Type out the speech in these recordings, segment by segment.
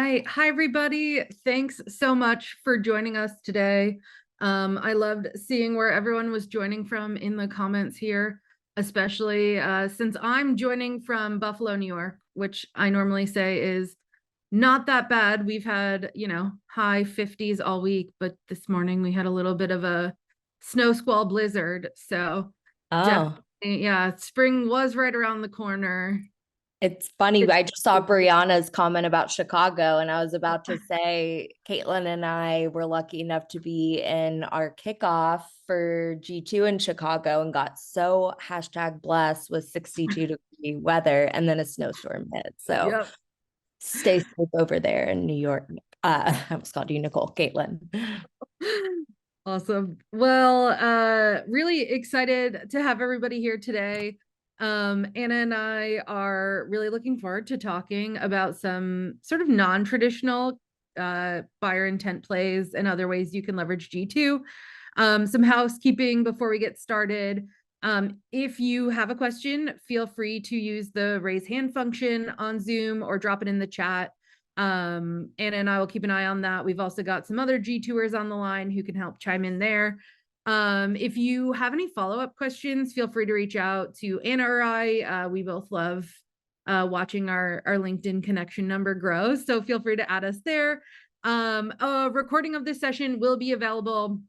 right. Hi, everybody. Thanks so much for joining us today. I loved seeing where everyone was joining from in the comments here, especially since I'm joining from Buffalo, New York, which I normally say is not that bad. We've had, high 50s all week, but this morning we had a little bit of a snow squall blizzard. So Oh, definitely, yeah, spring was right around the corner. it's funny. I just saw Brianna's comment about Chicago, and I was about to say, Caitlin and I were lucky enough to be in our kickoff for G2 in Chicago and got so #blessed with 62-degree weather and then a snowstorm hit. So Yep. stay safe over there in New York. I almost called you Nicole, Caitlin. Awesome. Well, really excited to have everybody here today. Anna and I are really looking forward to talking about some sort of non-traditional buyer intent plays and other ways you can leverage G2. Some housekeeping before we get started. If you have a question, feel free to use the raise hand function on Zoom or drop it in the chat. Anna and I will keep an eye on that. We've also got some other G2ers on the line who can help chime in there. If you have any follow-up questions, feel free to reach out to Anna or I. We both love watching our LinkedIn connection number grow, so feel free to add us there. A recording of this session will be available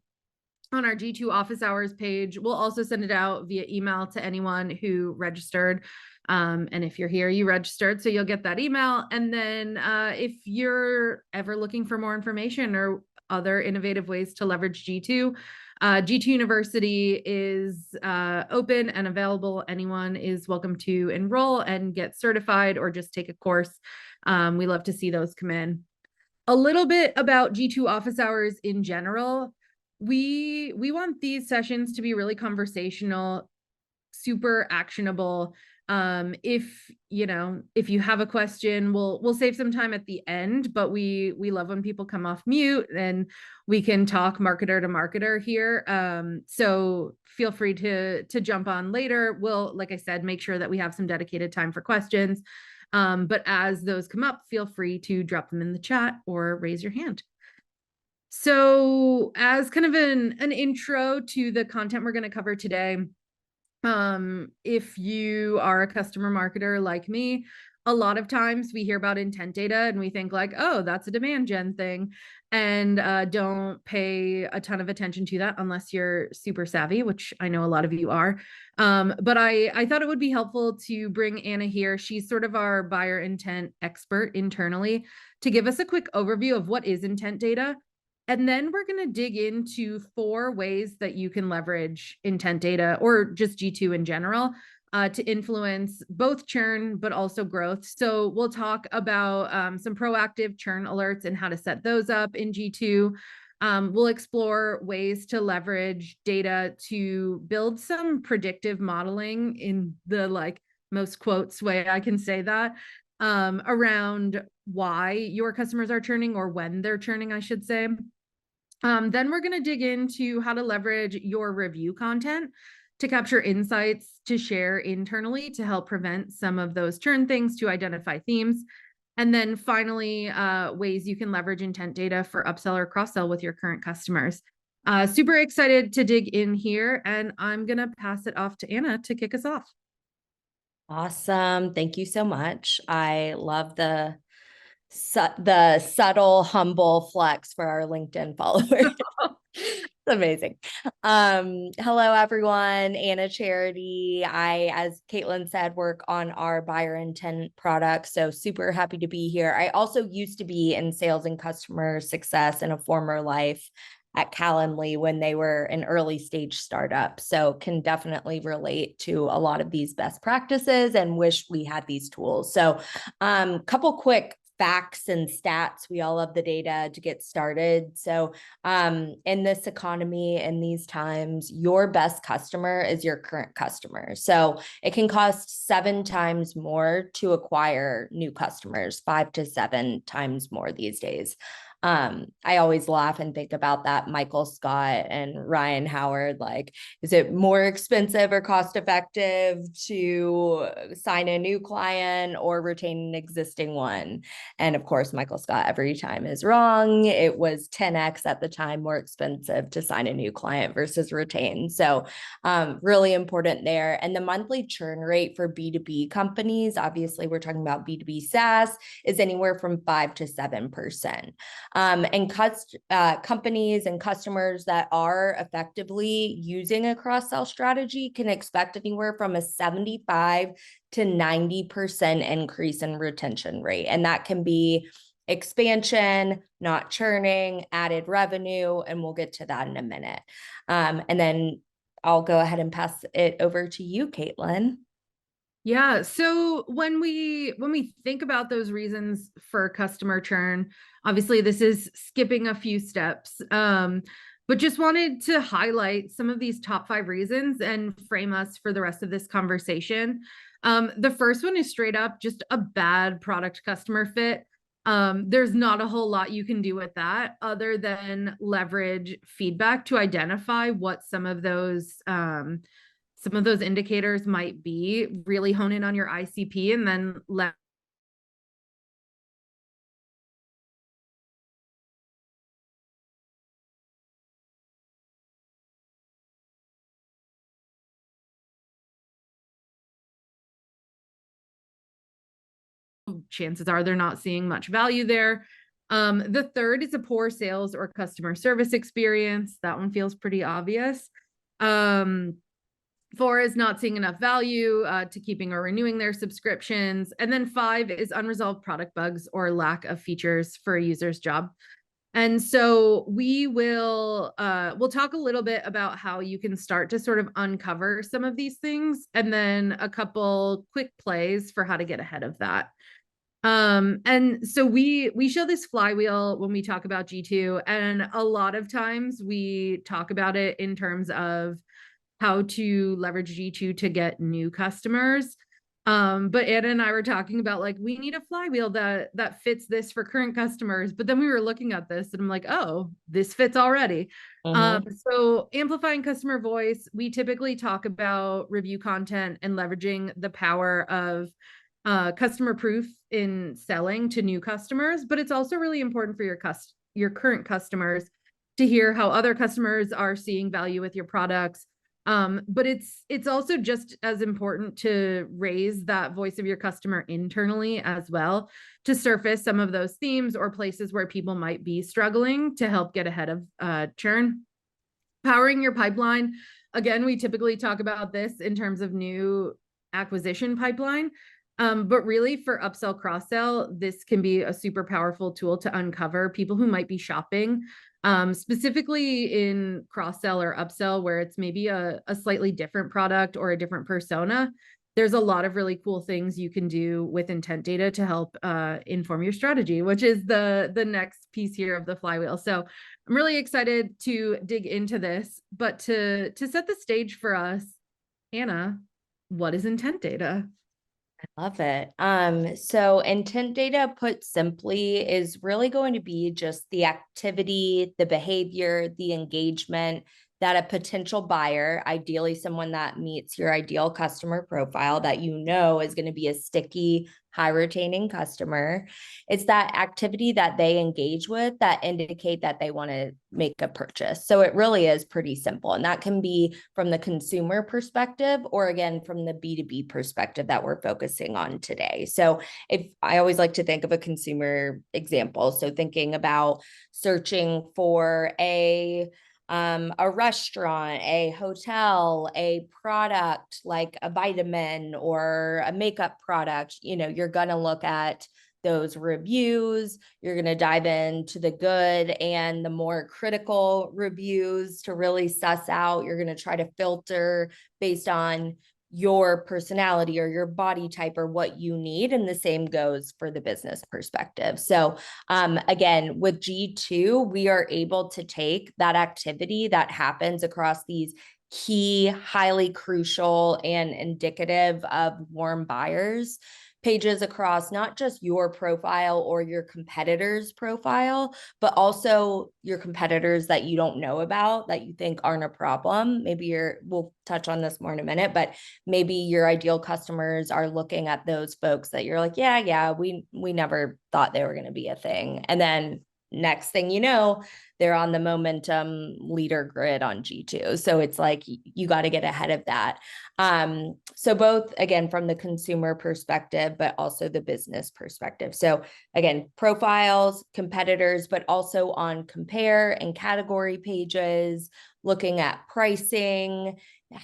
on our G2 office hours page. We'll also send it out via email to anyone who registered. And if you're here, you registered, so you'll get that email. And then if you're ever looking for more information or other innovative ways to leverage G2, G2 University is open and available. Anyone is welcome to enroll and get certified or just take a course. We love to see those come in. A little bit about G2 office hours in general. We want these sessions to be really conversational, super actionable. If you have a question, we'll save some time at the end, but we love when people come off mute and we can talk marketer to marketer here. So feel free to jump on later. We'll, like I said, make sure that we have some dedicated time for questions. But as those come up, feel free to drop them in the chat or raise your hand. So as kind of an intro to the content we're going to cover today, if you are a customer marketer like me, a lot of times we hear about intent data and we think like, oh, that's a demand gen thing, and don't pay a ton of attention to that unless you're super savvy, which I know a lot of you are. But I thought it would be helpful to bring Anna here. She's sort of our buyer intent expert internally to give us a quick overview of what is intent data. And then we're going to dig into 4 ways that you can leverage intent data or just G2 in general to influence both churn, but also growth. So we'll talk about some proactive churn alerts and how to set those up in G2. We'll explore ways to leverage data to build some predictive modeling in the most quotes way I can say that around why your customers are churning or when they're churning, I should say. Then we're going to dig into how to leverage your review content to capture insights to share internally to help prevent some of those churn things, to identify themes. And then finally, ways you can leverage intent data for upsell or cross-sell with your current customers. Super excited to dig in here, and I'm going to pass it off to Anna to kick us off. Awesome. Thank you so much. I love the subtle, humble flex for our LinkedIn followers. It's amazing. Hello, everyone. Anna Charity. I, as Caitlin said, work on our buyer intent product. So super happy to be here. I also used to be in sales and customer success in a former life at Calendly when they were an early stage startup. So can definitely relate to a lot of these best practices and wish we had these tools. So couple quick facts and stats. We all love the data to get started. So in this economy, in these times, your best customer is your current customer. So it can cost 7 times more to acquire new customers, 5 to 7 times more these days. I always laugh and think about that Michael Scott and Ryan Howard, like, is it more expensive or cost effective to sign a new client or retain an existing one? And of course, Michael Scott every time is wrong. It was 10x at the time more expensive to sign a new client versus retain. So really important there. And the monthly churn rate for B2B companies, obviously we're talking about B2B SaaS, is anywhere from 5 to 7%. And companies and customers that are effectively using a cross-sell strategy can expect anywhere from a 75 to 90% increase in retention rate. And that can be expansion, not churning, added revenue, and we'll get to that in a minute. And then I'll go ahead and pass it over to you, Katlin. Yeah. So when we think about those reasons for customer churn, obviously this is skipping a few steps. But just wanted to highlight some of these top 5 reasons and frame us for the rest of this conversation. The first one is straight up just a bad product customer fit. There's not a whole lot you can do with that other than leverage feedback to identify what some of those indicators might be, really hone in on your ICP and then let chances are they're not seeing much value there. The third is a poor sales or customer service experience. That one feels pretty obvious. 4 is not seeing enough value to keeping or renewing their subscriptions. And then 5 is unresolved product bugs or lack of features for a user's job. And so we'll talk a little bit about how you can start to sort of uncover some of these things, and then a couple quick plays for how to get ahead of that. And so we show this flywheel when we talk about G2, and a lot of times we talk about it in terms of how to leverage G2 to get new customers. But Anna and I were talking about, like, we need a flywheel that fits this for current customers. But then we were looking at this and I'm like, oh, this fits already. So amplifying customer voice, we typically talk about review content and leveraging the power of customer proof in selling to new customers. But it's also really important for your current customers to hear how other customers are seeing value with your products. But it's also just as important to raise that voice of your customer internally as well, to surface some of those themes or places where people might be struggling to help get ahead of churn. Powering your pipeline. Again, we typically talk about this in terms of new acquisition pipeline. But really for upsell, cross-sell, this can be a super powerful tool to uncover people who might be shopping, specifically in cross-sell or upsell, where it's maybe a slightly different product or a different persona. There's a lot of really cool things you can do with intent data to help inform your strategy, which is the next piece here of the flywheel. So I'm really excited to dig into this, but to set the stage for us, Anna, what is intent data? I love it. So intent data, put simply, is really going to be just the activity, the behavior, the engagement that a potential buyer, ideally someone that meets your ideal customer profile that you know is going to be a sticky, high retaining customer. It's that activity that they engage with that indicate that they want to make a purchase. So it really is pretty simple. And that can be from the consumer perspective, or again, from the B2B perspective that we're focusing on today. So if I always like to think of a consumer example. So thinking about searching for a restaurant, a hotel, a product like a vitamin or a makeup product, you're going to look at those reviews. You're going to dive into the good and the more critical reviews to really suss out. You're going to try to filter based on your personality or your body type or what you need. And the same goes for the business perspective. So again, with G2, we are able to take that activity that happens across these key, highly crucial and indicative of warm buyers pages across not just your profile or your competitor's profile, but also your competitors that you don't know about that you think aren't a problem. Maybe we'll touch on this more in a minute, but maybe your ideal customers are looking at those folks that you're like, yeah, we never thought they were going to be a thing. And then next thing you know, they're on the momentum leader grid on G2. So it's like you got to get ahead of that. So both, again, from the consumer perspective, but also the business perspective. So again, profiles, competitors, but also on compare and category pages, looking at pricing,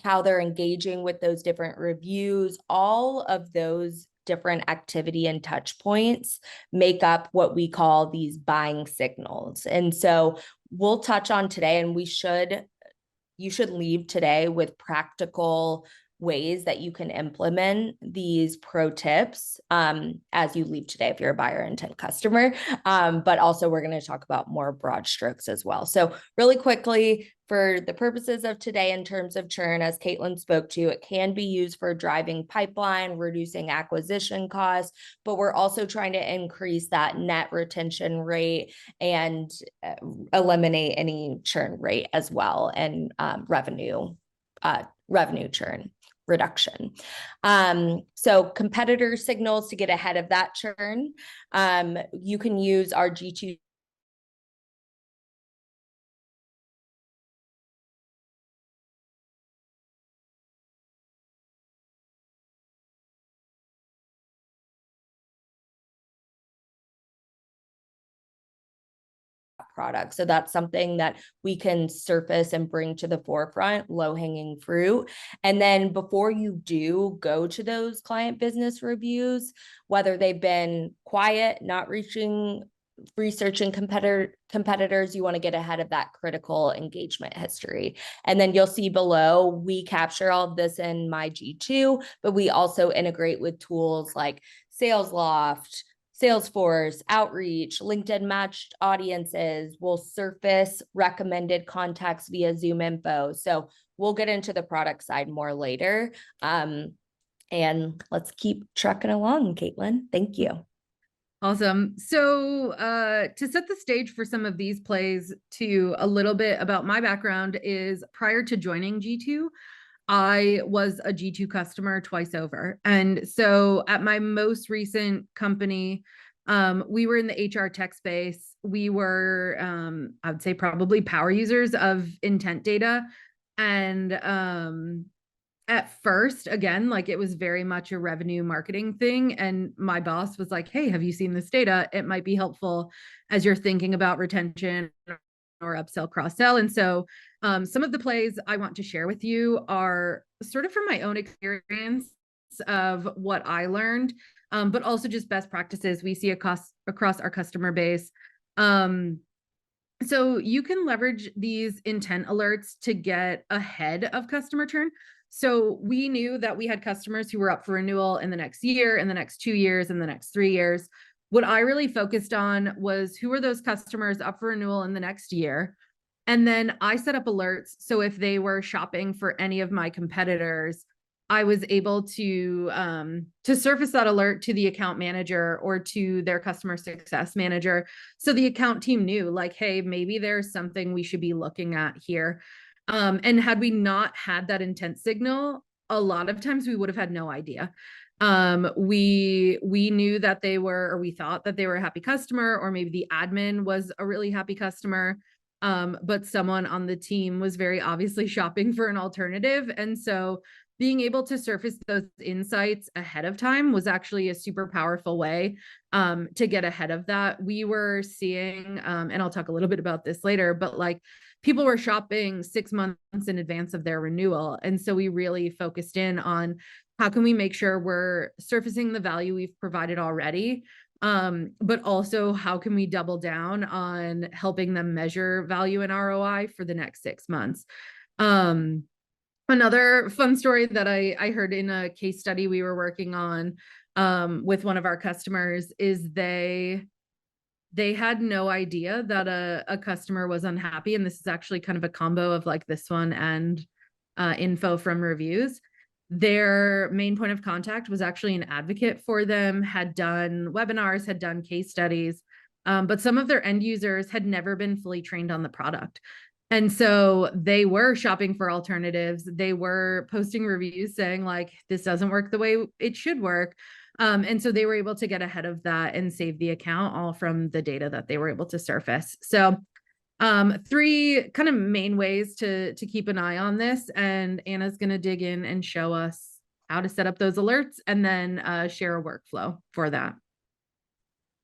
how they're engaging with those different reviews, all of those different activity and touch points make up what we call these buying signals. And so we'll touch on today, and you should leave today with practical ways that you can implement these pro tips as you leave today if you're a buyer intent customer. But also we're going to talk about more broad strokes as well. So really quickly, for the purposes of today, in terms of churn, as Katlin spoke to, it can be used for driving pipeline, reducing acquisition costs, but we're also trying to increase that net retention rate and eliminate any churn rate as well, and revenue churn reduction. So competitor signals to get ahead of that churn. You can use our G2U product. So that's something that we can surface and bring to the forefront, low-hanging fruit. And then before you do go to those client business reviews, whether they've been quiet, not researching competitors, you want to get ahead of that critical engagement history. And then you'll see below, we capture all of this in my G2, but we also integrate with tools like SalesLoft, Salesforce, Outreach, LinkedIn matched audiences. Will surface recommended contacts via Zoom info. So we'll get into the product side more later. And let's keep trucking along, Katlin. Thank you. Awesome. So to set the stage for some of these plays, to a little bit about my background is prior to joining G2, I was a G2 customer twice over. And so at my most recent company, we were in the HR tech space. We were, I would say, probably power users of intent data. And at first, again, like it was very much a revenue marketing thing. And my boss was like, hey, have you seen this data? It might be helpful as you're thinking about retention or upsell, cross-sell. And so some of the plays I want to share with you are sort of from my own experience of what I learned, but also just best practices we see across our customer base. So you can leverage these intent alerts to get ahead of customer churn. So we knew that we had customers who were up for renewal in the next year, in the next 2 years, in the next 3 years. What I really focused on was who are those customers up for renewal in the next year. And then I set up alerts. So if they were shopping for any of my competitors, I was able to surface that alert to the account manager or to their customer success manager. So the account team knew, like, hey, maybe there's something we should be looking at here. And had we not had that intent signal, a lot of times we would have had no idea. We knew that they were, or we thought that they were a happy customer, or maybe the admin was a really happy customer. But someone on the team was very obviously shopping for an alternative. And so being able to surface those insights ahead of time was actually a super powerful way to get ahead of that. We were seeing, and I'll talk a little bit about this later, but like people were shopping 6 months in advance of their renewal. And so we really focused in on how can we make sure we're surfacing the value we've provided already, but also how can we double down on helping them measure value and ROI for the next 6 months. Another fun story that I heard in a case study we were working on with one of our customers is they had no idea that a customer was unhappy. And this is actually kind of a combo of like this one and info from reviews. Their main point of contact was actually an advocate for them, had done webinars, had done case studies, but some of their end users had never been fully trained on the product. And so they were shopping for alternatives. They were posting reviews saying, like, this doesn't work the way it should work. And so they were able to get ahead of that and save the account, all from the data that they were able to surface. So three kind of main ways to keep an eye on this, and Anna's going to dig in and show us how to set up those alerts, and then share a workflow for that.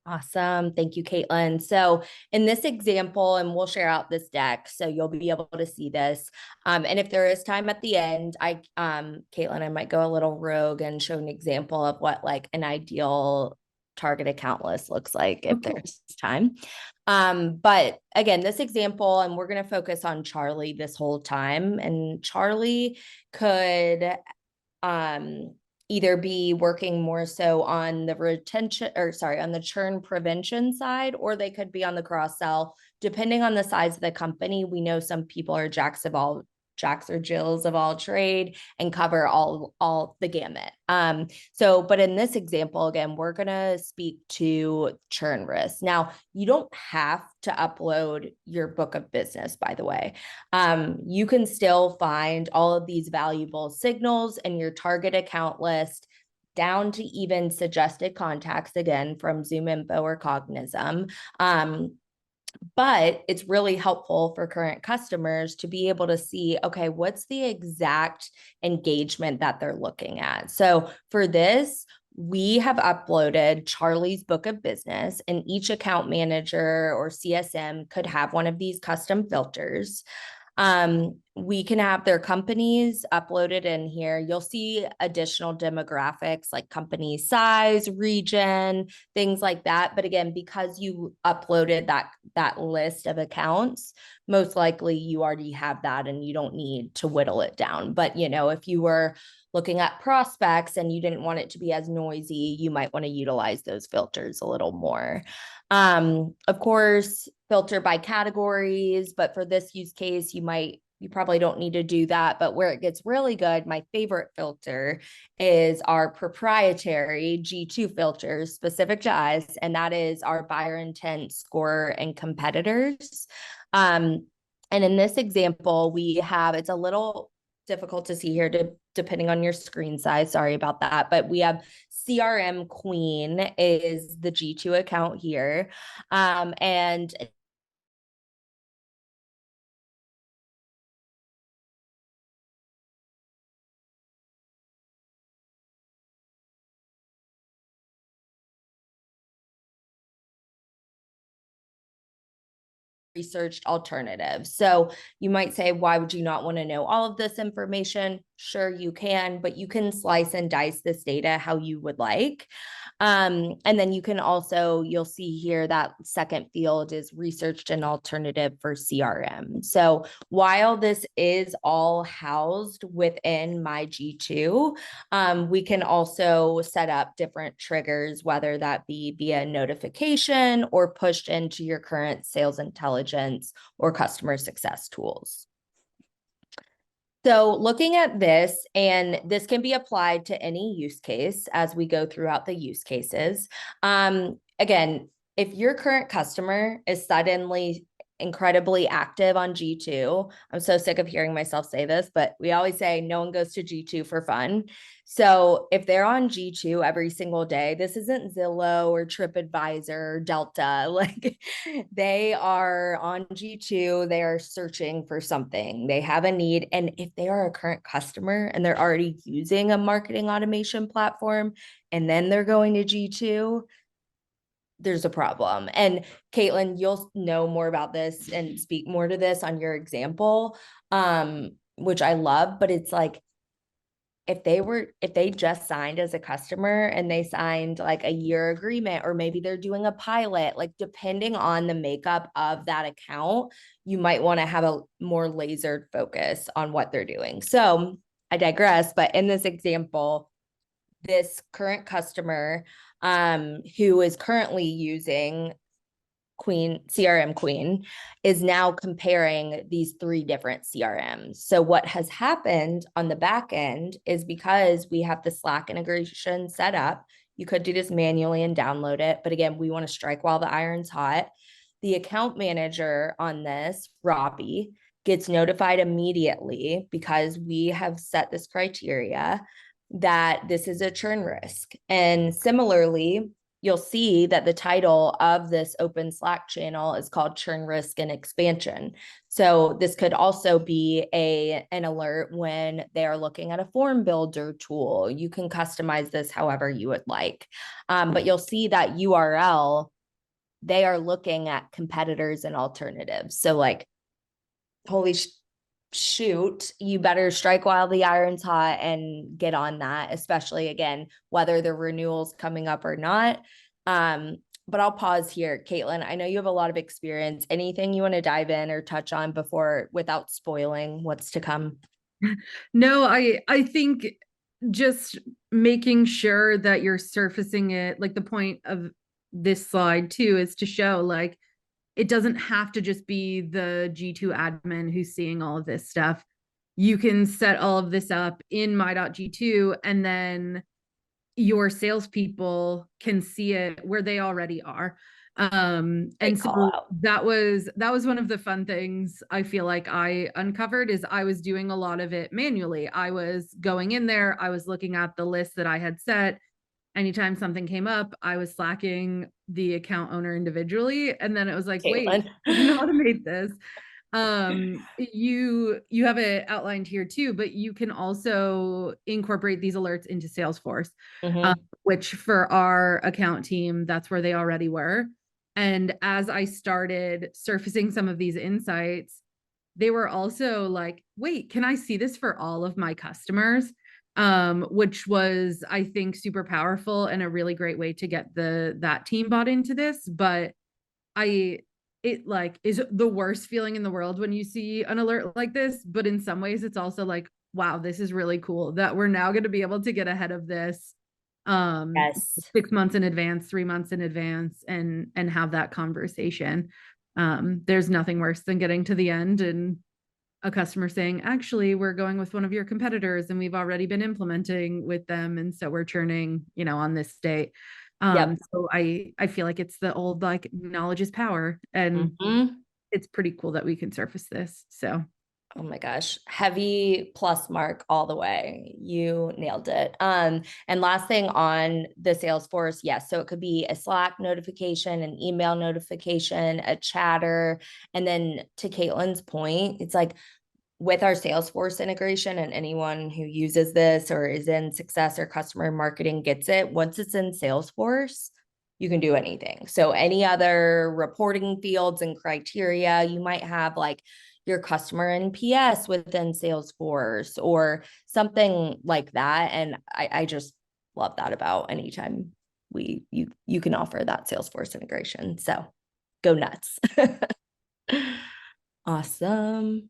Awesome. Thank you, Katlin. So in this example, and we'll share out this deck so you'll be able to see this. And if there is time at the end, Katlin, I might go a little rogue and show an example of what like an ideal target account list looks like if there's time. But again, this example, and we're going to focus on Charlie this whole time. And Charlie could either be working more so on the retention, or sorry, on the churn prevention side, or they could be on the cross sell, depending on the size of the company. We know some people are jacks or Jills of all trade and cover all the gamut. But in this example, again, we're going to speak to churn risk. Now, you don't have to upload your book of business, by the way. You can still find all of these valuable signals in your target account list, down to even suggested contacts, again, from ZoomInfo or Cognism. But it's really helpful for current customers to be able to see, okay, what's the exact engagement that they're looking at? So for this, we have uploaded Charlie's book of business, and each account manager or CSM could have one of these custom filters. We can have their companies uploaded in here. You'll see additional demographics like company size, region, things like that. But again, because you uploaded that list of accounts, most likely you already have that and you don't need to whittle it down. But if you were looking at prospects and you didn't want it to be as noisy, you might want to utilize those filters a little more. Of course, filter by categories, but for this use case, you probably don't need to do that. But where it gets really good, my favorite filter is our proprietary G2 filters specific to us, and that is our buyer intent, score, and competitors. And in this example, it's a little difficult to see here depending on your screen size. Sorry about that. But we have CRM Queen is the G2 account here. And researched alternatives. So you might say, why would you not want to know all of this information? Sure, you can, but you can slice and dice this data how you would like. And then you can also, you'll see here that second field is researched an alternative for CRM. So while this is all housed within my G2, we can also set up different triggers, whether that be via notification or pushed into your current sales intelligence or customer success tools. So looking at this, and this can be applied to any use case as we go throughout the use cases. Again, if your current customer is suddenly incredibly active on G2, I'm so sick of hearing myself say this, but we always say no one goes to G2 for fun. So if they're on G2 every single day, this isn't Zillow or TripAdvisor or Delta. Like, they are on G2, they are searching for something, they have a need. And if they are a current customer and they're already using a marketing automation platform, and then they're going to G2, there's a problem. And Katlin, you'll know more about this and speak more to this on your example, which I love. But it's like, if they just signed as a customer and they signed like a year agreement, or maybe they're doing a pilot, like depending on the makeup of that account, you might want to have a more lasered focus on what they're doing. So I digress, but in this example, this current customer who is currently using CRM queen is now comparing these 3 different CRMs. So what has happened on the back end is because we have the Slack integration set up, you could do this manually and download it. But again, we want to strike while the iron's hot. The account manager on this, Robbie, gets notified immediately because we have set this criteria that this is a churn risk. And similarly, you'll see that the title of this open Slack channel is called Churn Risk and Expansion. So this could also be an alert when they are looking at a form builder tool. You can customize this however you would like. But you'll see that URL, they are looking at competitors and alternatives. So like, holy shoot, you better strike while the iron's hot and get on that, especially again, whether the renewal's coming up or not. But I'll pause here. Katlin, I know you have a lot of experience. Anything you want to dive in or touch on before, without spoiling what's to come? No, I think just making sure that you're surfacing it, like the point of this slide too, is to show like it doesn't have to just be the G2 admin who's seeing all of this stuff. You can set all of this up in my.g2, and then your salespeople can see it where they already are. And so that was one of the fun things I feel like I uncovered, is I was doing a lot of it manually. I was going in there, I was looking at the list that I had set. Anytime something came up, I was slacking the account owner individually. And then it was like, Katlin. wait, we can automate this. You have it outlined here too, but you can also incorporate these alerts into Salesforce, which for our account team, that's where they already were. And as I started surfacing some of these insights, they were also like, wait, can I see this for all of my customers? Which was, I think, super powerful and a really great way to get that team bought into this. But it like is the worst feeling in the world when you see an alert like this. But in some ways, it's also like, wow, this is really cool that we're now going to be able to get ahead of this Yes. 6 months in advance, 3 months in advance, and have that conversation. There's nothing worse than getting to the end and a customer saying, actually, we're going with one of your competitors and we've already been implementing with them. And so we're churning, on this date. So I feel like it's the old, like, knowledge is power, and it's pretty cool that we can surface this. So oh my gosh, heavy plus mark all the way. You nailed it. And last thing on the Salesforce, yes. So it could be a Slack notification, an email notification, a chatter. And then to Katlin's point, it's like with our Salesforce integration, and anyone who uses this or is in success or customer marketing gets it. Once it's in Salesforce, you can do anything. So any other reporting fields and criteria, you might have like your customer NPS within Salesforce or something like that. And I just love that about anytime you can offer that Salesforce integration. So go nuts. Awesome.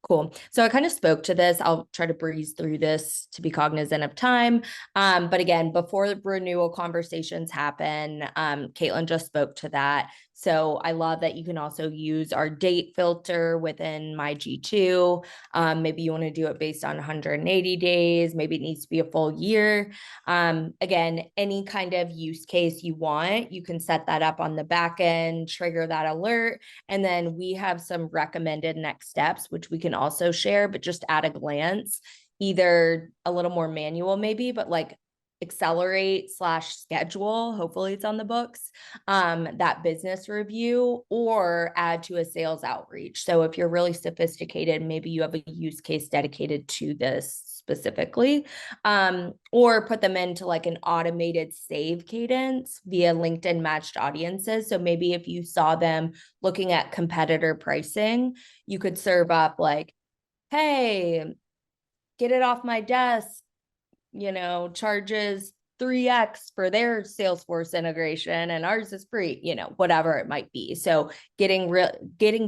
Cool. So I kind of spoke to this. I'll try to breeze through this to be cognizant of time. But again, before the renewal conversations happen, Katlin just spoke to that. So I love that you can also use our date filter within my G2. Maybe you want to do it based on 180 days. Maybe it needs to be a full year. Again, any kind of use case you want, you can set that up on the back end, trigger that alert. And then we have some recommended next steps, which we can also share, but just at a glance, either a little more manual maybe, but like accelerate/schedule, hopefully it's on the books, that business review, or add to a sales outreach. So if you're really sophisticated, maybe you have a use case dedicated to this specifically, or put them into like an automated save cadence via LinkedIn matched audiences. So maybe if you saw them looking at competitor pricing, you could serve up like, hey, get it off my desk, charges 3x for their Salesforce integration and ours is free, whatever it might be. So getting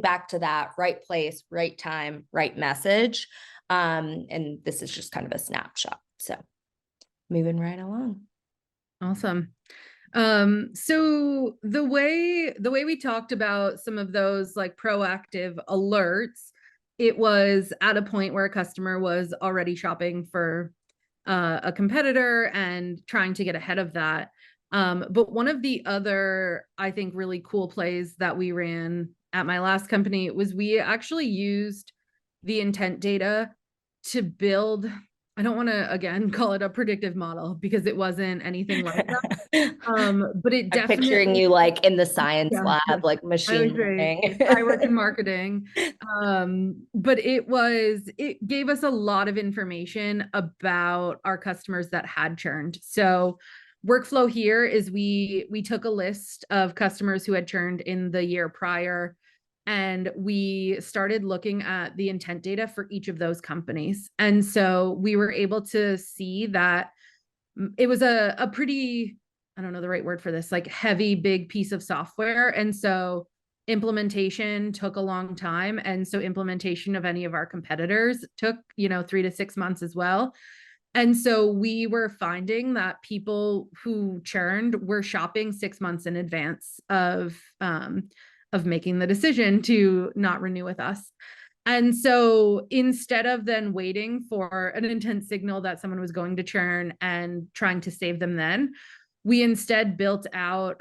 back to that right place, right time, right message. And this is just kind of a snapshot. So moving right along. awesome. So the way we talked about some of those like proactive alerts, it was at a point where a customer was already shopping for a competitor and trying to get ahead of that. But one of the other, I think, really cool plays that we ran at my last company was we actually used the intent data to build, I don't want to again call it a predictive model because it wasn't anything like that. But it I'm picturing definitely, you like in the science yeah, lab, like I was machine great. learning. I work in marketing. But it gave us a lot of information about our customers that had churned. So workflow here is we took a list of customers who had churned in the year prior, and we started looking at the intent data for each of those companies. And so we were able to see that it was a pretty, I don't know the right word for this, like heavy, big piece of software. And so implementation took a long time. And so implementation of any of our competitors took, 3 to 6 months as well. And so we were finding that people who churned were shopping 6 months in advance of making the decision to not renew with us. And so instead of then waiting for an intent signal that someone was going to churn and trying to save them then, we instead built out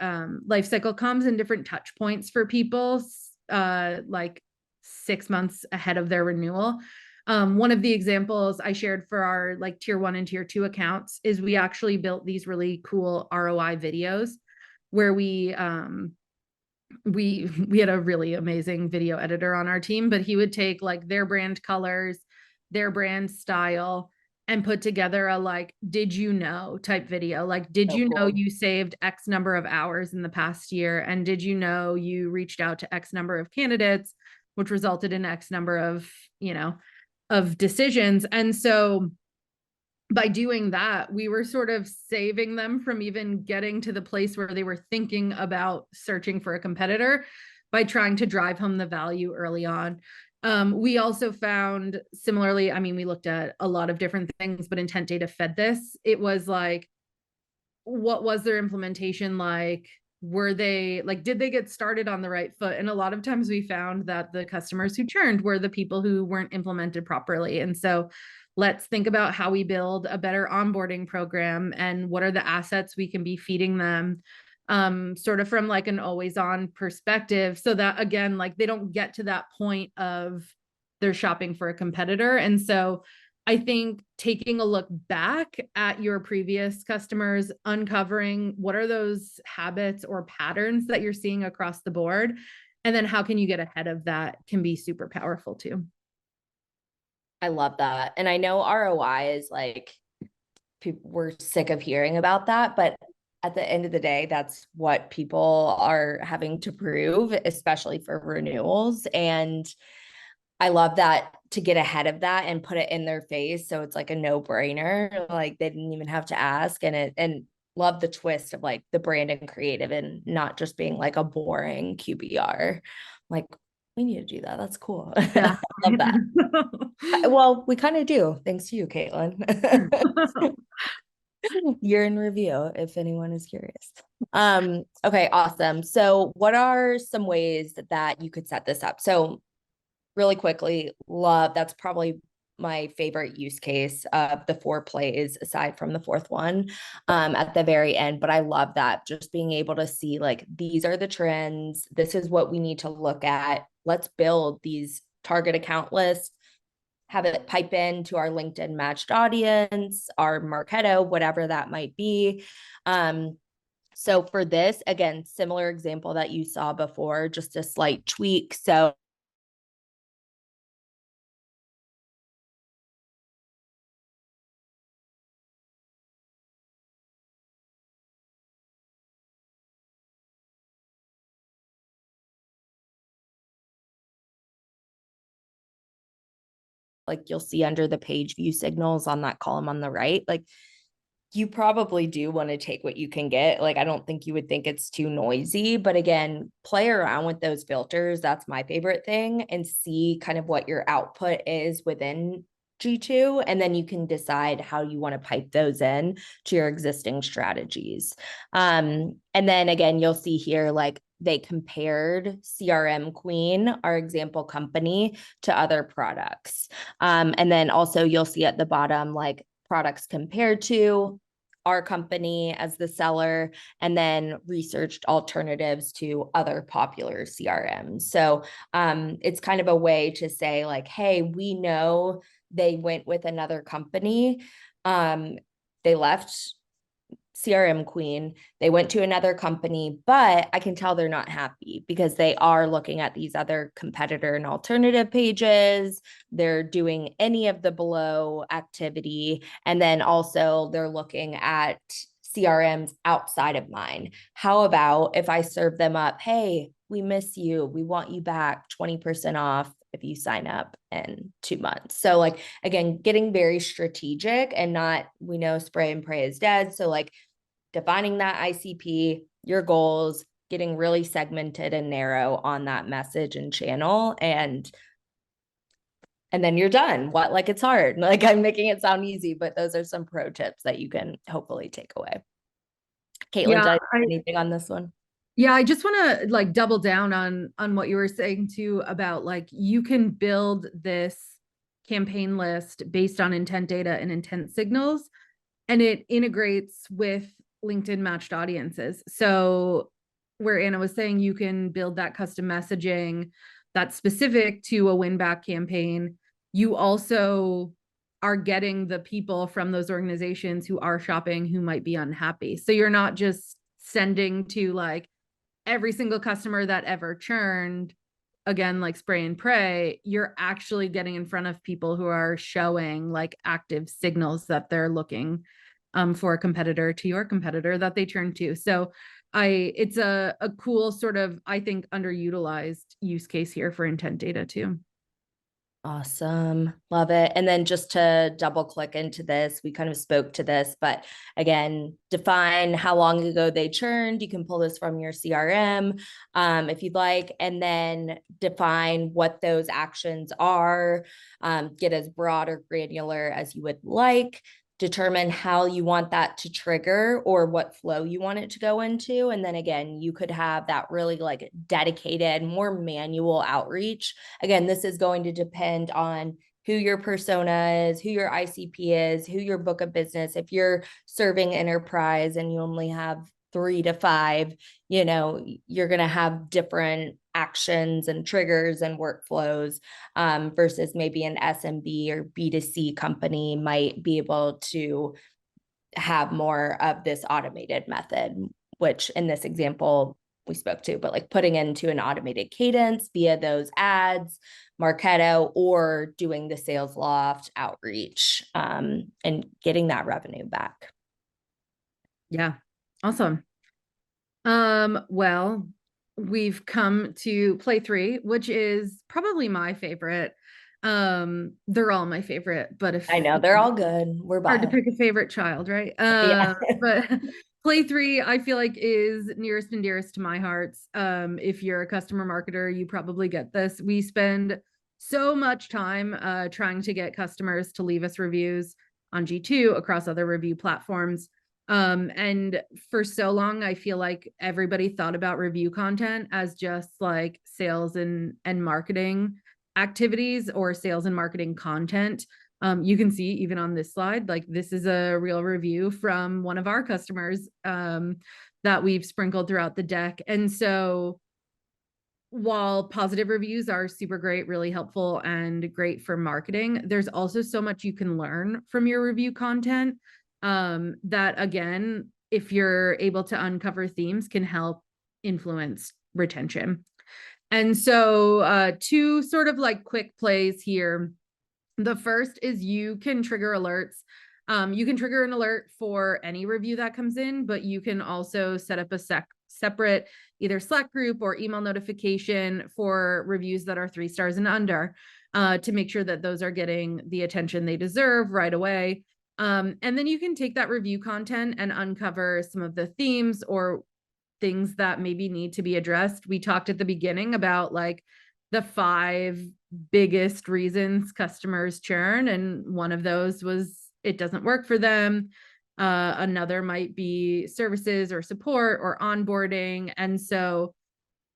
life cycle comms and different touch points for people like 6 months ahead of their renewal. One of the examples I shared for our like tier 1 and tier 2 accounts is we actually built these really cool ROI videos where we had a really amazing video editor on our team, but he would take like their brand colors, their brand style, and put together a like, did you know type video. Like, did So you know cool. you saved X number of hours in the past year? And did you know you reached out to X number of candidates, which resulted in X number of decisions? And so by doing that, we were sort of saving them from even getting to the place where they were thinking about searching for a competitor by trying to drive home the value early on. We also found similarly, I mean, we looked at a lot of different things, but intent data fed this. It was like, what was their implementation like? Were they like, did they get started on the right foot? And a lot of times we found that the customers who churned were the people who weren't implemented properly. And so let's think about how we build a better onboarding program and what are the assets we can be feeding them, sort of from like an always on perspective, so that again, like they don't get to that point of they're shopping for a competitor. And so I think taking a look back at your previous customers, uncovering what are those habits or patterns that you're seeing across the board, and then how can you get ahead of that can be super powerful too. I love that. And I know ROI is like, people we're sick of hearing about that, but at the end of the day, that's what people are having to prove, especially for renewals. And I love that, to get ahead of that and put it in their face. So it's like a no-brainer. Like they didn't even have to ask. And love the twist of like the brand and creative and not just being like a boring QBR. Like, we need to do that. That's cool. Yeah. I love that. Well, we kind of do, thanks to you, Caitlin. Year in review, if anyone is curious. Okay, awesome. So what are some ways that you could set this up? So really quickly, love, that's probably my favorite use case of the 4 plays aside from the fourth one at the very end. But I love that, just being able to see like, these are the trends. This is what we need to look at. Let's build these target account lists, have it pipe into our LinkedIn matched audience, our Marketo, whatever that might be. So for this, again, similar example that you saw before, just a slight tweak. So like you'll see under the page view signals on that column on the right, like you probably do want to take what you can get. Like, I don't think you would think it's too noisy, but again, play around with those filters. That's my favorite thing, and see kind of what your output is within G2, and then you can decide how you want to pipe those in to your existing strategies. And then again, you'll see here, like they compared CRM Queen, our example company, to other products. And then also you'll see at the bottom, like products compared to our company as the seller, and then researched alternatives to other popular CRMs. So it's kind of a way to say like, hey, we know they went with another company. They left CRM Queen, they went to another company, but I can tell they're not happy because they are looking at these other competitor and alternative pages. They're doing any of the below activity. And then also they're looking at CRMs outside of mine. How about if I serve them up, hey, we miss you. We want you back 20% off if you sign up in 2 months. So like, again, getting very strategic and not, we know spray and pray is dead. So like defining that ICP, your goals, getting really segmented and narrow on that message and channel, and then you're done. What, like it's hard. Like I'm making it sound easy, but those are some pro tips that you can hopefully take away. Caitlin, did I say anything on this one? Yeah, I just want to like double down on what you were saying too about like you can build this campaign list based on intent data and intent signals, and it integrates with LinkedIn matched audiences. So where Anna was saying you can build that custom messaging that's specific to a win back campaign, you also are getting the people from those organizations who are shopping who might be unhappy. So you're not just sending to like every single customer that ever churned, again, like spray and pray, you're actually getting in front of people who are showing like active signals that they're looking for a competitor to your competitor that they turn to. So it's a cool sort of, I think, underutilized use case here for intent data too. Awesome. Love it. And then just to double click into this, we kind of spoke to this, but again, define how long ago they churned. You can pull this from your CRM if you'd like, and then define what those actions are. Get as broad or granular as you would like. Determine how you want that to trigger or what flow you want it to go into. And then again, you could have that really like dedicated, more manual outreach. Again, this is going to depend on who your persona is, who your ICP is, who your book of business. If you're serving enterprise and you only have 3 to 5, you know, you're going to have different actions and triggers and workflows versus maybe an SMB or B2C company might be able to have more of this automated method, which in this example we spoke to, but like putting into an automated cadence via those ads, Marketo, or doing the sales loft outreach and getting that revenue back. Yeah. Awesome. Well, we've come to play 3, which is probably my favorite. They're all my favorite, but if I know they're all good, we're hard to biased. pick a favorite child, right? Yeah. But play 3, I feel like is nearest and dearest to my hearts. If you're a customer marketer, you probably get this. We spend so much time trying to get customers to leave us reviews on G2 across other review platforms. And for so long, I feel like everybody thought about review content as just like sales and marketing activities or sales and marketing content. You can see even on this slide, like this is a real review from one of our customers that we've sprinkled throughout the deck. And so while positive reviews are super great, really helpful and great for marketing, there's also so much you can learn from your review content that, again, if you're able to uncover themes, can help influence retention. And so 2 sort of like quick plays here. The first is you can trigger alerts. You can trigger an alert for any review that comes in, but you can also set up a separate either Slack group or email notification for reviews that are 3 stars and under to make sure that those are getting the attention they deserve right away. And then you can take that review content and uncover some of the themes or things that maybe need to be addressed. We talked at the beginning about like the 5 biggest reasons customers churn. And one of those was it doesn't work for them. Another might be services or support or onboarding. And so,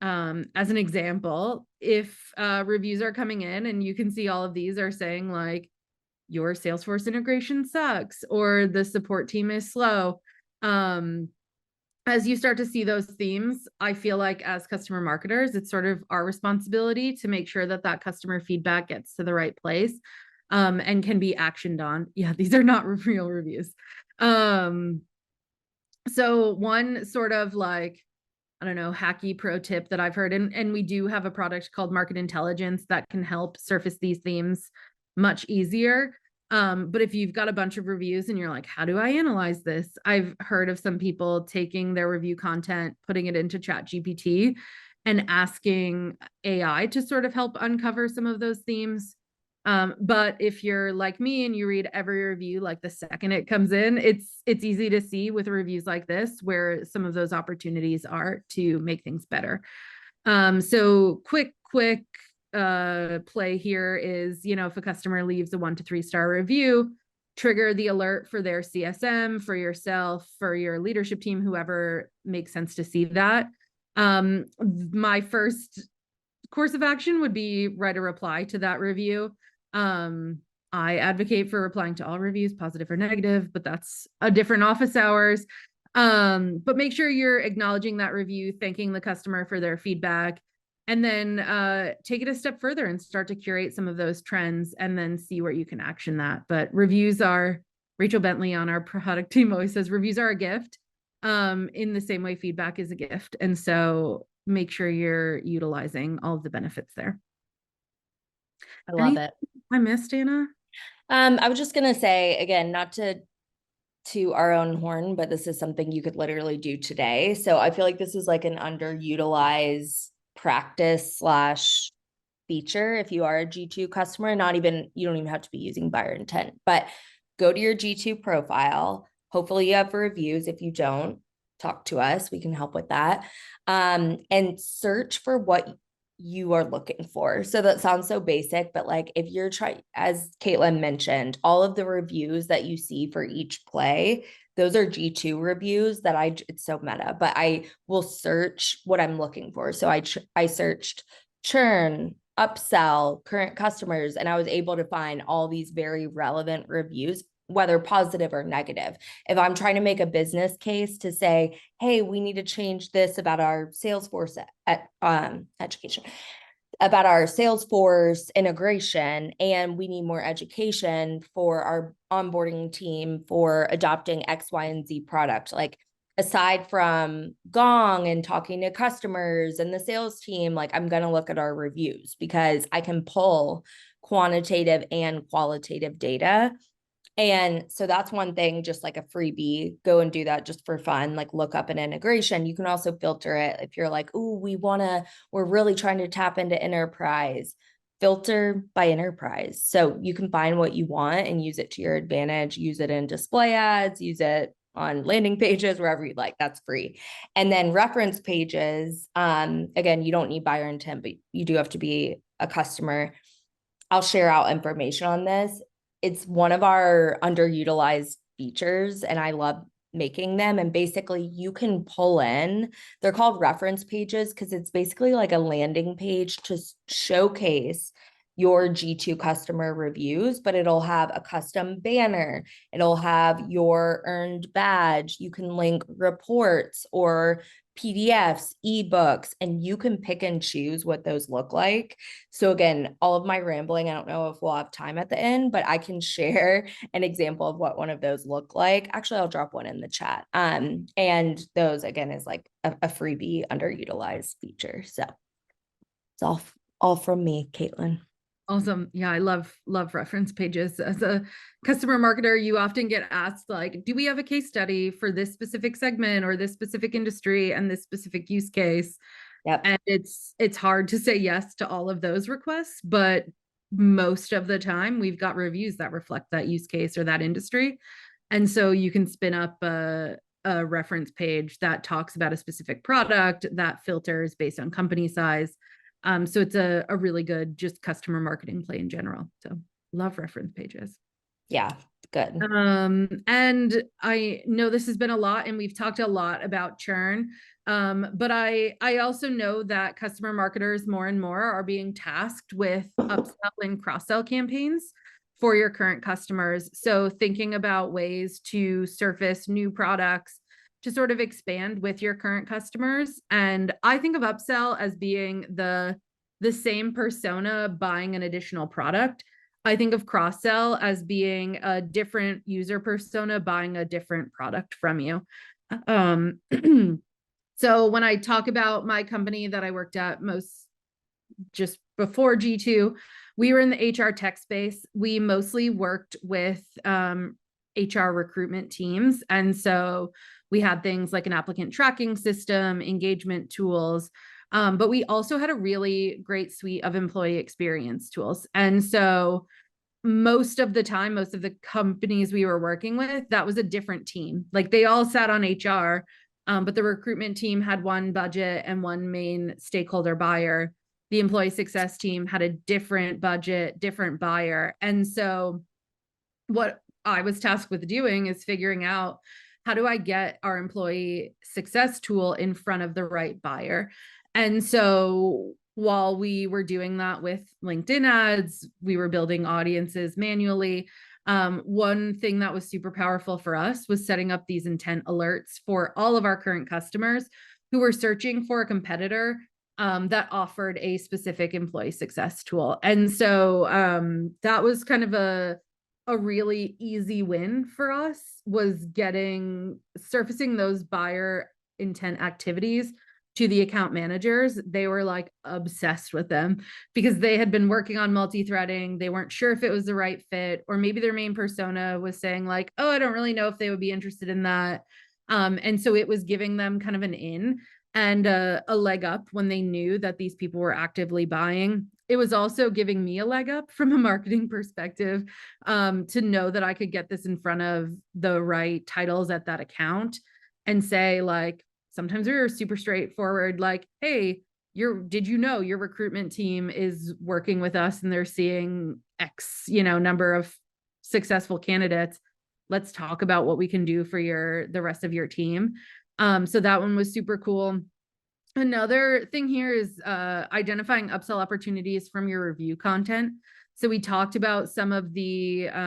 as an example, if reviews are coming in and you can see all of these are saying like, your Salesforce integration sucks or the support team is slow. As you start to see those themes, I feel like as customer marketers, it's sort of our responsibility to make sure that that customer feedback gets to the right place, and can be actioned on. Yeah, these are not real reviews. So one sort of like, I don't know, hacky pro tip that I've heard, and we do have a product called Market Intelligence that can help surface these themes much easier. But if you've got a bunch of reviews and you're like, how do I analyze this? I've heard of some people taking their review content, putting it into ChatGPT and asking AI to sort of help uncover some of those themes. But if you're like me and you read every review like the second it comes in, it's easy to see with reviews like this where some of those opportunities are to make things better. So quick play here is, you know, if a customer leaves a 1 to 3 star review, trigger the alert for their CSM, for yourself, for your leadership team, whoever makes sense to see that. My first course of action would be write a reply to that review. I advocate for replying to all reviews, positive or negative, but that's a different office hours. But make sure you're acknowledging that review, thanking the customer for their feedback, and then take it a step further and start to curate some of those trends and then see where you can action that. But reviews are, Rachel Bentley on our product team always says, reviews are a gift, in the same way feedback is a gift. And so make sure you're utilizing all of the benefits there. I love it. I missed, Anna? I was just gonna say again, not to our own horn, but this is something you could literally do today. So I feel like this is like an underutilized practice slash feature. If you are a G2 customer, you don't even have to be using buyer intent, but go to your G2 profile. Hopefully you have reviews. If you don't, talk to us. We can help with that. And search for what you are looking for. So that sounds so basic, but like if you're trying, as Katlin mentioned, all of the reviews that you see for each play, those are G2 reviews that it's so meta, but I will search what I'm looking for. So I searched churn, upsell, current customers, and I was able to find all these very relevant reviews, whether positive or negative. If I'm trying to make a business case to say, hey, we need to change this about our Salesforce education, about our Salesforce integration, and we need more education for our onboarding team for adopting X, Y, and Z product. Like aside from Gong and talking to customers and the sales team, like I'm going to look at our reviews because I can pull quantitative and qualitative data. And so that's one thing, just like a freebie, go and do that just for fun, like look up an integration. You can also filter it if you're like, oh, we're really trying to tap into enterprise, filter by enterprise. So you can find what you want and use it to your advantage, use it in display ads, use it on landing pages, wherever you'd like, that's free. And then reference pages, again, you don't need buyer intent, but you do have to be a customer. I'll share out information on this. It's one of our underutilized features, and I love making them. And basically you can pull in, they're called reference pages because it's basically like a landing page to showcase your G2 customer reviews, but it'll have a custom banner. It'll have your earned badge. You can link reports or PDFs, ebooks, and you can pick and choose what those look like. So again, all of my rambling, I don't know if we'll have time at the end, but I can share an example of what one of those look like. Actually, I'll drop one in the chat. And those again is like a freebie underutilized feature. So it's all from me, Katlin. Awesome. Yeah, I love reference pages. As a customer marketer, you often get asked like, do we have a case study for this specific segment or this specific industry and this specific use case? Yep. And it's hard to say yes to all of those requests, but most of the time we've got reviews that reflect that use case or that industry. And so you can spin up a reference page that talks about a specific product that filters based on company size. So it's a really good just customer marketing play in general. So love reference pages. Yeah, good. And I know this has been a lot and we've talked a lot about churn. But I also know that customer marketers more and more are being tasked with upsell and cross-sell campaigns for your current customers. So thinking about ways to surface new products to sort of expand with your current customers. And I think of upsell as being the same persona buying an additional product. I think of cross sell as being a different user persona buying a different product from you. Um, so when I talk about my company that I worked at most just before G2, we were in the HR tech space. We mostly worked with HR recruitment teams. And so we had things like an applicant tracking system, engagement tools, but we also had a really great suite of employee experience tools. And so most of the time, most of the companies we were working with, that was a different team. Like they all sat on HR, but the recruitment team had one budget and one main stakeholder buyer. The employee success team had a different budget, different buyer. And so what I was tasked with doing is figuring out how do I get our employee success tool in front of the right buyer. And so while we were doing that with LinkedIn ads, we were building audiences manually. One thing that was super powerful for us was setting up these intent alerts for all of our current customers who were searching for a competitor that offered a specific employee success tool. And so that was kind of a really easy win for us, was surfacing those buyer intent activities to the account managers. They were like obsessed with them because they had been working on multi-threading. They weren't sure if it was the right fit, or maybe their main persona was saying like, oh, I don't really know if they would be interested in that. And so it was giving them kind of an in and a leg up when they knew that these people were actively buying. It was also giving me a leg up from a marketing perspective, to know that I could get this in front of the right titles at that account and say like, sometimes we were super straightforward, like, hey, did you know your recruitment team is working with us and they're seeing X, number of successful candidates. Let's talk about what we can do for the rest of your team. So that one was super cool. Another thing here is identifying upsell opportunities from your review content. So we talked about some of the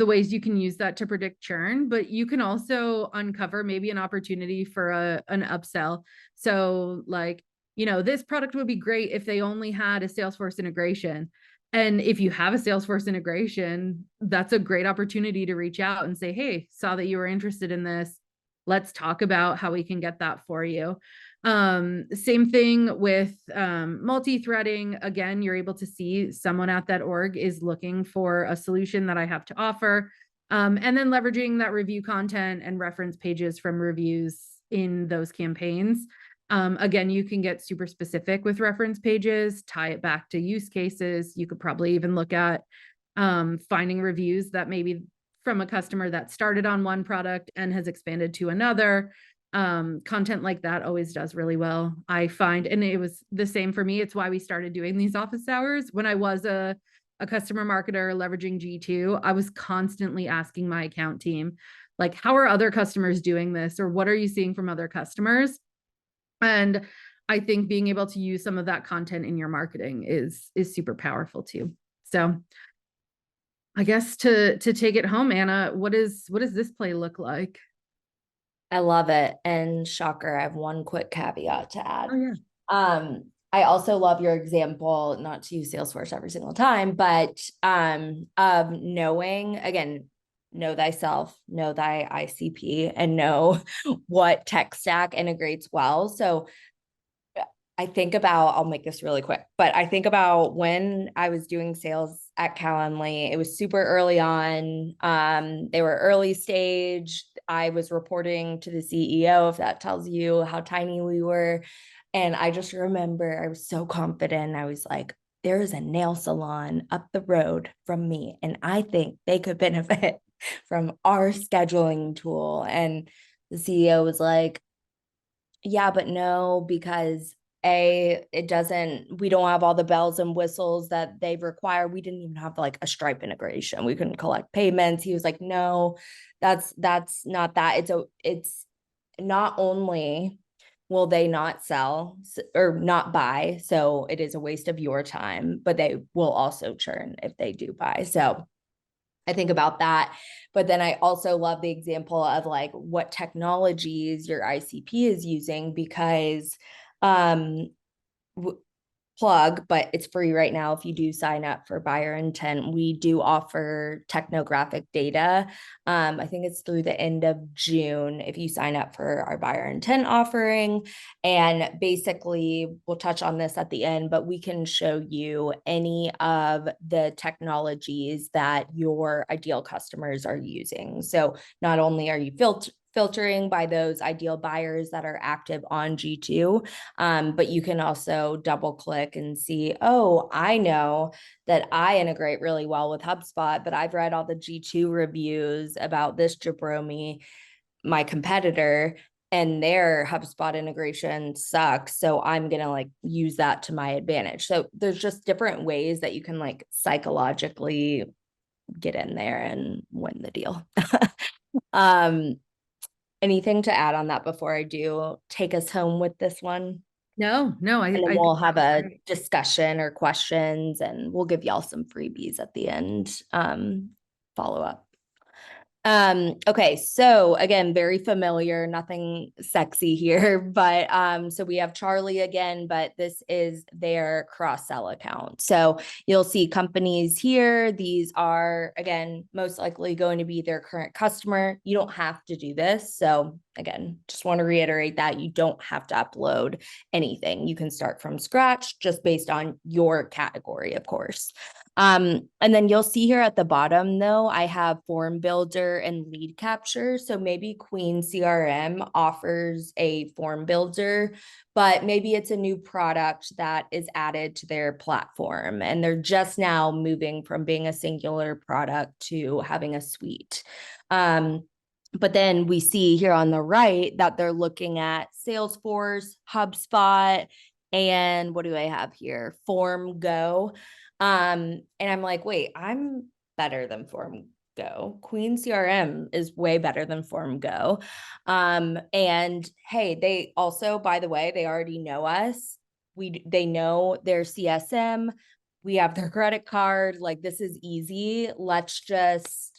ways you can use that to predict churn, but you can also uncover maybe an opportunity for an upsell. So like, this product would be great if they only had a Salesforce integration. And if you have a Salesforce integration, that's a great opportunity to reach out and say, hey, saw that you were interested in this. Let's talk about how we can get that for you. Same thing with multi-threading. Again, you're able to see someone at that org is looking for a solution that I have to offer. And then leveraging that review content and reference pages from reviews in those campaigns. Again, you can get super specific with reference pages, tie it back to use cases. You could probably even look at finding reviews that maybe from a customer that started on one product and has expanded to another. Content like that always does really well, I find. And it was the same for me. It's why we started doing these office hours. When I was a customer marketer leveraging G2, I was constantly asking my account team, like, how are other customers doing this? Or what are you seeing from other customers? And I think being able to use some of that content in your marketing is super powerful too. So I guess to take it home, Anna, what does this play look like? I love it. And shocker, I have one quick caveat to add. Oh yeah. I also love your example, not to use Salesforce every single time, but of knowing, again, know thyself, know thy ICP, and know what tech stack integrates well. So I think about, I'll make this really quick, but I think about when I was doing sales at Calendly, it was super early on. They were early stage. I was reporting to the CEO, if that tells you how tiny we were. And I just remember I was so confident. I was like, there is a nail salon up the road from me, and I think they could benefit from our scheduling tool. And the CEO was like, yeah, but no, because we don't have all the bells and whistles that they require. We didn't even have like a Stripe integration. We couldn't collect payments. He was like, no, that's not that. It's not only will they not sell or not buy, so it is a waste of your time, but they will also churn if they do buy. So I think about that. But then I also love the example of like what technologies your ICP is using, because plug, but it's free right now. If you do sign up for buyer intent, we do offer technographic data. I think it's through the end of June if you sign up for our buyer intent offering. And basically, we'll touch on this at the end, but we can show you any of the technologies that your ideal customers are using. So not only are you filtering by those ideal buyers that are active on G2, but you can also double click and see, oh, I know that I integrate really well with HubSpot, but I've read all the G2 reviews about this jabroni, my competitor, and their HubSpot integration sucks. So I'm going to like use that to my advantage. So there's just different ways that you can like psychologically get in there and win the deal. Anything to add on that before I do take us home with this one? No, And then I think we'll have that's a great. discussion or questions, and we'll give y'all some freebies at the end, follow up. Okay, so again, very familiar, nothing sexy here, but so we have Charlie again, but this is their cross-sell account. So you'll see companies here. These are, again, most likely going to be their current customer. You don't have to do this. So again, just want to reiterate that you don't have to upload anything. You can start from scratch just based on your category, of course. And then you'll see here at the bottom, though, I have form builder and lead capture. So maybe Queen CRM offers a form builder, but maybe it's a new product that is added to their platform, and they're just now moving from being a singular product to having a suite. But then we see here on the right that they're looking at Salesforce, HubSpot, and what do I have here? Form Go. And I'm like, wait, I'm better than Form Go. Queen CRM is way better than Form Go. And hey, they also, by the way, they already know us. They know their CSM. We have their credit card. Like, this is easy. Let's just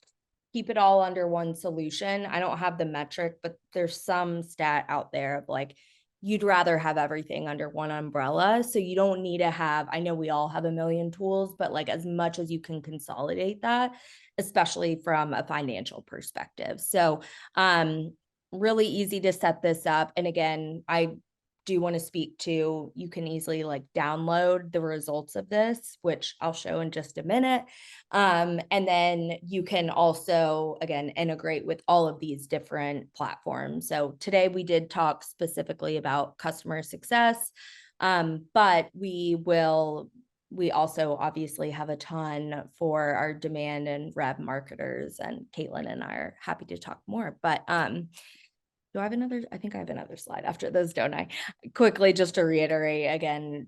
keep it all under one solution. I don't have the metric, but there's some stat out there of like, you'd rather have everything under one umbrella. So you don't need to have, I know we all have a million tools, but like as much as you can consolidate that, especially from a financial perspective. So really easy to set this up. And again, I do want to speak to, you can easily like download the results of this, which I'll show in just a minute. And then you can also, again, integrate with all of these different platforms. So today we did talk specifically about customer success, but we also obviously have a ton for our demand and rev marketers, and Katlin and I are happy to talk more. But do I have another? I think I have another slide after those, don't I? Quickly, just to reiterate again,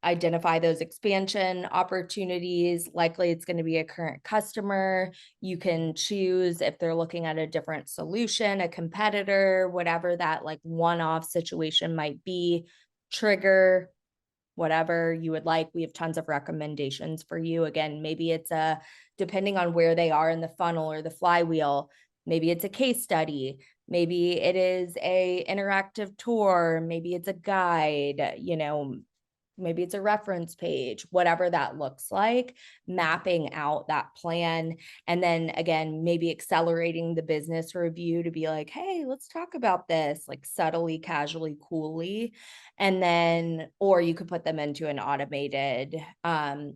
identify those expansion opportunities. Likely it's going to be a current customer. You can choose if they're looking at a different solution, a competitor, whatever that like one-off situation might be. Trigger whatever you would like. We have tons of recommendations for you. Again, maybe it's depending on where they are in the funnel or the flywheel, maybe it's a case study. Maybe it is a interactive tour. Maybe it's a guide, maybe it's a reference page, whatever that looks like, mapping out that plan. And then again, maybe accelerating the business review to be like, hey, let's talk about this, like subtly, casually, coolly. And then, or you could put them into an automated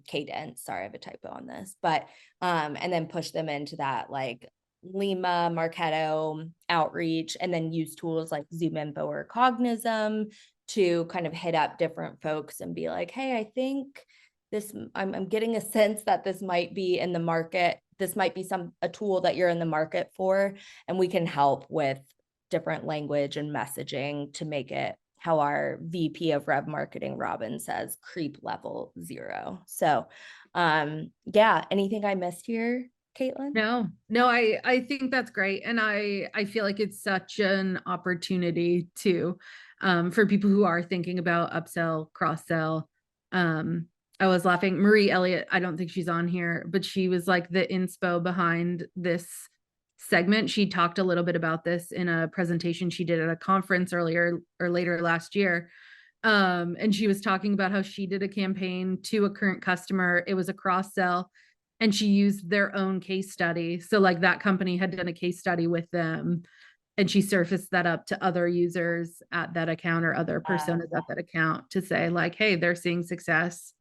cadence. Sorry, I have a typo on this, but, and then push them into that like Lima, Marketo, outreach, and then use tools like ZoomInfo or Cognism to kind of hit up different folks and be like, hey, I think this, I'm getting a sense that this might be in the market. This might be a tool that you're in the market for, and we can help with different language and messaging to make it how our VP of Rev Marketing, Robin, says creep level 0. So yeah, anything I missed here, Caitlin? No, I think that's great. And I feel like it's such an opportunity to, for people who are thinking about upsell, cross sell. I was laughing, Marie Elliott, I don't think she's on here, but she was like the inspo behind this segment. She talked a little bit about this in a presentation she did at a conference earlier or later last year. And she was talking about how she did a campaign to a current customer. It was a cross sell, and she used their own case study. So like that company had done a case study with them, and she surfaced that up to other users at that account or other personas at that account to say like, hey, they're seeing success,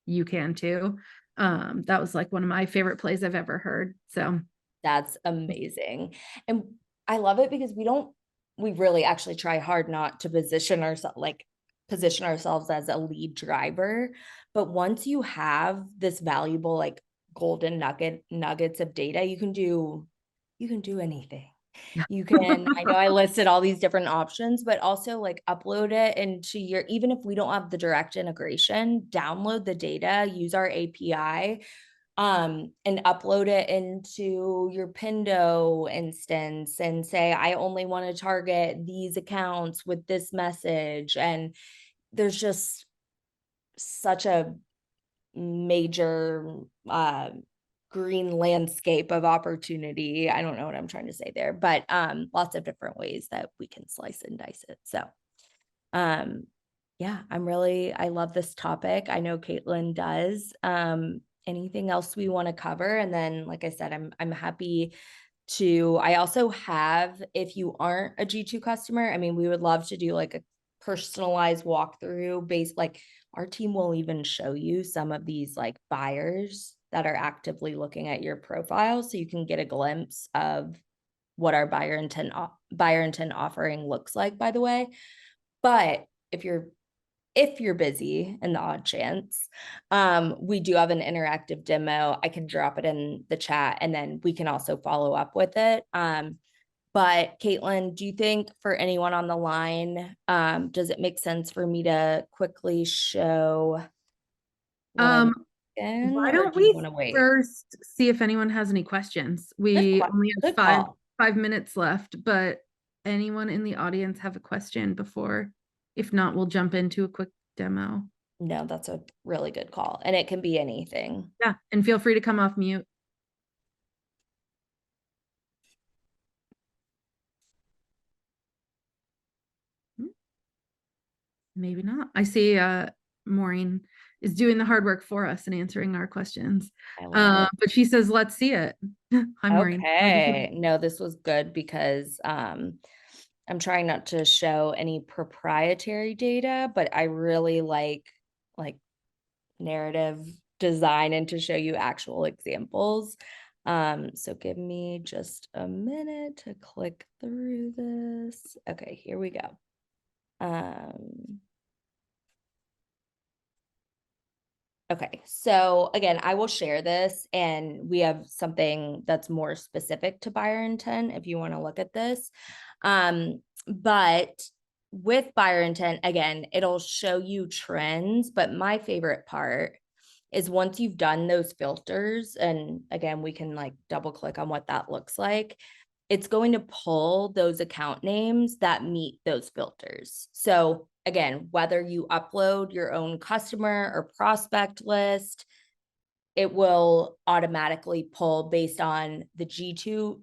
you can too. That was like one of my favorite plays I've ever heard. So that's amazing. And I love it because we really actually try hard not to position ourselves as a lead driver. But once you have this valuable, like golden nuggets of data, you can do anything. You can, I know I listed all these different options, but also like upload it into even if we don't have the direct integration, download the data, use our API, and upload it into your Pindo instance and say, I only want to target these accounts with this message. And there's just such a major green landscape of opportunity. I don't know what I'm trying to say there, but lots of different ways that we can slice and dice it. So yeah, I love this topic. I know Caitlin does. Anything else we want to cover? And then, like I said, I'm happy to, I also have, if you aren't a G2 customer, I mean, we would love to do like a personalized walkthrough based, like our team will even show you some of these like buyers that are actively looking at your profile so you can get a glimpse of what our buyer intent offering looks like, by the way. But if you're busy in the odd chance, we do have an interactive demo. I can drop it in the chat and then we can also follow up with it. But Caitlin, do you think for anyone on the line, does it make sense for me to quickly show what I'm in, why or don't do you we want to wait? first see if anyone has any questions? We only have Good call. 5 minutes left, but anyone in the audience have a question before? If not, we'll jump into a quick demo. No, that's a really good call. And it can be anything. Yeah, and feel free to come off mute. Maybe not. I see Maureen is doing the hard work for us and answering our questions. But she says, let's see it. Hi, Maureen. Okay. No, this was good because I'm trying not to show any proprietary data, but I really like narrative design and to show you actual examples. So give me just a minute to click through this. Okay, here we go. Okay, so again, I will share this and we have something that's more specific to buyer intent if you want to look at this. But with buyer intent, again, it'll show you trends, but my favorite part is once you've done those filters, and again, we can like double click on what that looks like, it's going to pull those account names that meet those filters. So again, whether you upload your own customer or prospect list, it will automatically pull based on the G2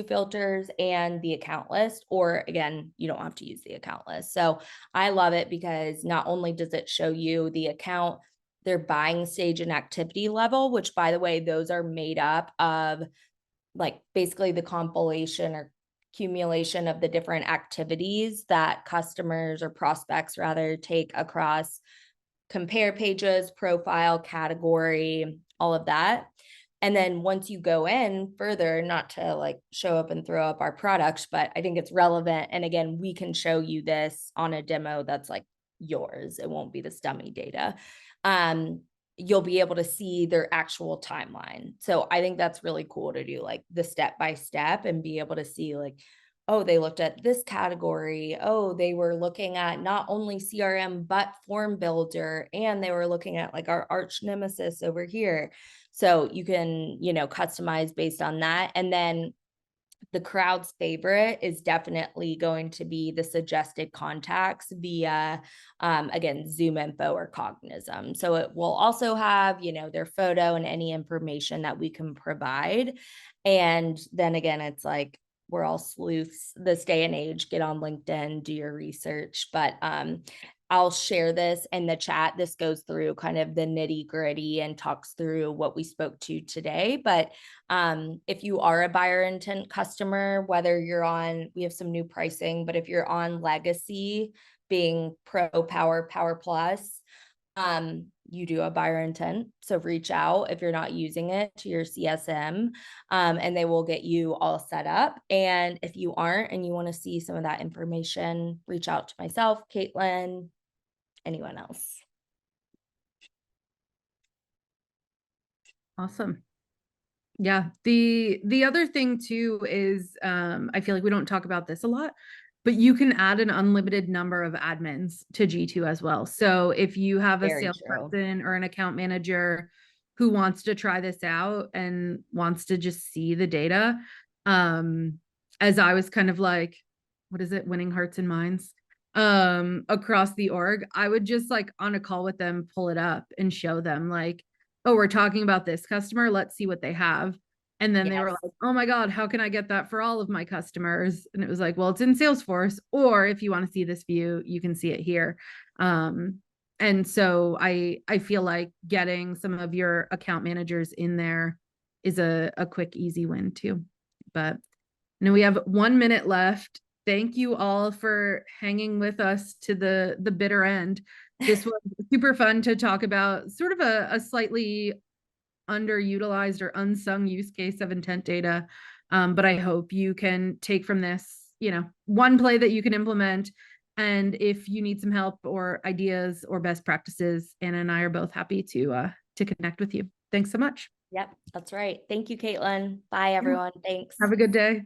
filters and the account list, or again, you don't have to use the account list. So I love it because not only does it show you the account, their buying stage and activity level, which by the way, those are made up of like basically the compilation or accumulation of the different activities that customers or prospects rather take across compare pages, profile, category, all of that. And then once you go in further, not to like show up and throw up our products, but I think it's relevant. And again, we can show you this on a demo that's like yours. It won't be the dummy data. You'll be able to see their actual timeline. So I think that's really cool to do like the step by step and be able to see like oh, they looked at this category. Oh, they were looking at not only CRM, but form builder. And they were looking at like our arch nemesis over here. So you can, customize based on that. And then the crowd's favorite is definitely going to be the suggested contacts via, again, Zoom Info or Cognism. So it will also have, their photo and any information that we can provide. And then again, it's like, we're all sleuths this day and age. Get on LinkedIn, do your research. But I'll share this in the chat. This goes through kind of the nitty gritty and talks through what we spoke to today. But if you are a buyer intent customer, whether you're on, we have some new pricing, but if you're on legacy, being Pro, Power, Power Plus, you do a buyer intent. So reach out if you're not using it to your CSM, and they will get you all set up. And if you aren't and you want to see some of that information, reach out to myself, Katlin, anyone else. Awesome. Yeah. The other thing too is I feel like we don't talk about this a lot, but you can add an unlimited number of admins to G2 as well. So if you have a Very true. salesperson or an account manager who wants to try this out and wants to just see the data, as I was kind of like, what is it, winning hearts and minds across the org, I would just like on a call with them, pull it up and show them like, oh, we're talking about this customer, let's see what they have. And then they were Yes. like, oh my God, how can I get that for all of my customers? And it was like, well, it's in Salesforce, or if you want to see this view, you can see it here. And so I feel like getting some of your account managers in there is a quick, easy win too. But now we have 1 minute left. Thank you all for hanging with us to the bitter end. This was super fun to talk about, sort of a slightly underutilized or unsung use case of intent data. But I hope you can take from this, one play that you can implement. And if you need some help or ideas or best practices, Anna and I are both happy to connect with you. Thanks so much. Yep, that's right. Thank you, Katlin. Bye, everyone. Thanks. Have a good day.